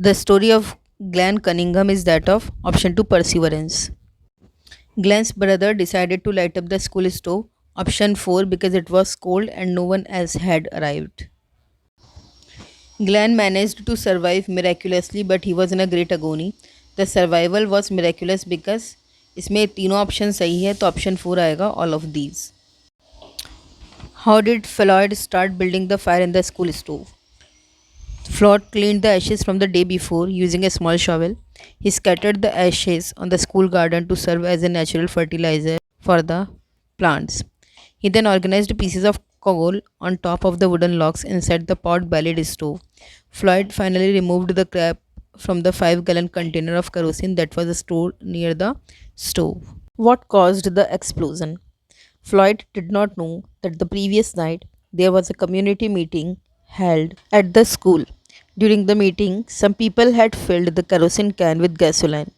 The story of Glenn Cunningham is that of option 2 perseverance. Glenn's brother decided to light up the school stove, option 4 because it was cold and no one else had arrived. Glenn managed to survive miraculously but he was in a great agony. The survival was miraculous because इसमें तीनों option सही है तो option 4 आएगा all of these. How did Floyd start building the fire in the school stove? Floyd cleaned the ashes from the day before using a small shovel. He scattered the ashes on the school garden to serve as a natural fertilizer for the plants. He then organized pieces of coal on top of the wooden logs inside the pot-bellied stove. Floyd finally removed the cap from the 5-gallon container of kerosene that was stored near the stove. What caused the explosion? Floyd did not know that the previous night there was a community meeting held at the school. During the meeting, some people had filled the kerosene can with gasoline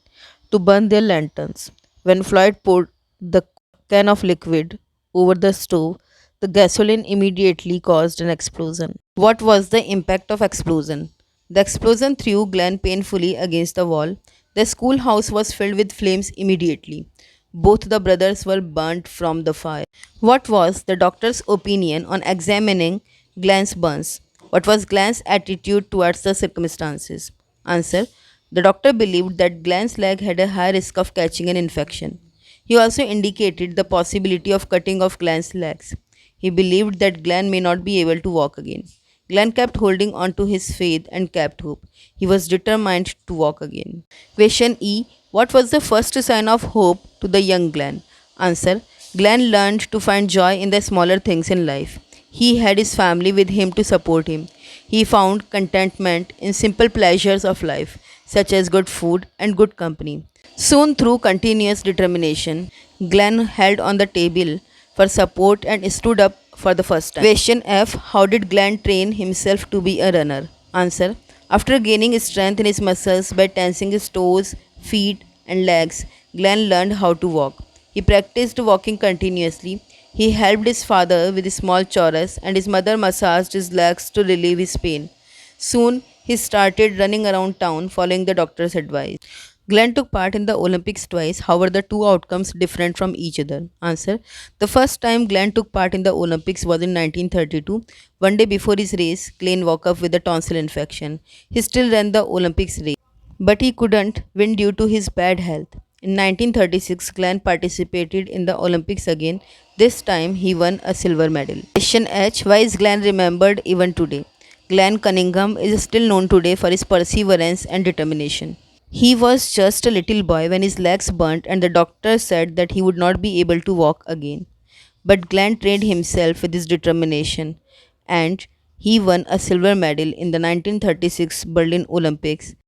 to burn their lanterns. When Floyd poured the can of liquid over the stove, the gasoline immediately caused an explosion. What was the impact of explosion? The explosion threw Glenn painfully against the wall. The schoolhouse was filled with flames immediately. Both the brothers were burnt from the fire. What was the doctor's opinion on examining Glenn's burns? What was Glenn's attitude towards the circumstances? Answer. The doctor believed that Glenn's leg had a high risk of catching an infection. He also indicated the possibility of cutting off Glenn's legs. He believed that Glenn may not be able to walk again. Glenn kept holding on to his faith and kept hope. He was determined to walk again. Question E. What was the first sign of hope to the young Glenn? Answer. Glenn learned to find joy in the smaller things in life. He had his family with him to support him. He found contentment in simple pleasures of life, such as good food and good company. Soon, through continuous determination, Glenn held on the table for support and stood up for the first time. Question F. How did Glenn train himself to be a runner? Answer. After gaining strength in his muscles by tensing his toes, feet, and legs, Glenn learned how to walk. He practiced walking continuously. He helped his father with a small chorus, and his mother massaged his legs to relieve his pain. Soon, he started running around town following the doctor's advice. Glenn took part in the Olympics twice, however, the two outcomes different from each other. Answer. The first time Glenn took part in the Olympics was in 1932. One day before his race, Glenn woke up with a tonsil infection. He still ran the Olympics race, but he couldn't win due to his bad health. In 1936, Glenn participated in the Olympics again. This time, he won a silver medal. Question H. Why is Glenn remembered even today? Glenn Cunningham is still known today for his perseverance and determination. He was just a little boy when his legs burnt and the doctor said that he would not be able to walk again. But Glenn trained himself with his determination and he won a silver medal in the 1936 Berlin Olympics.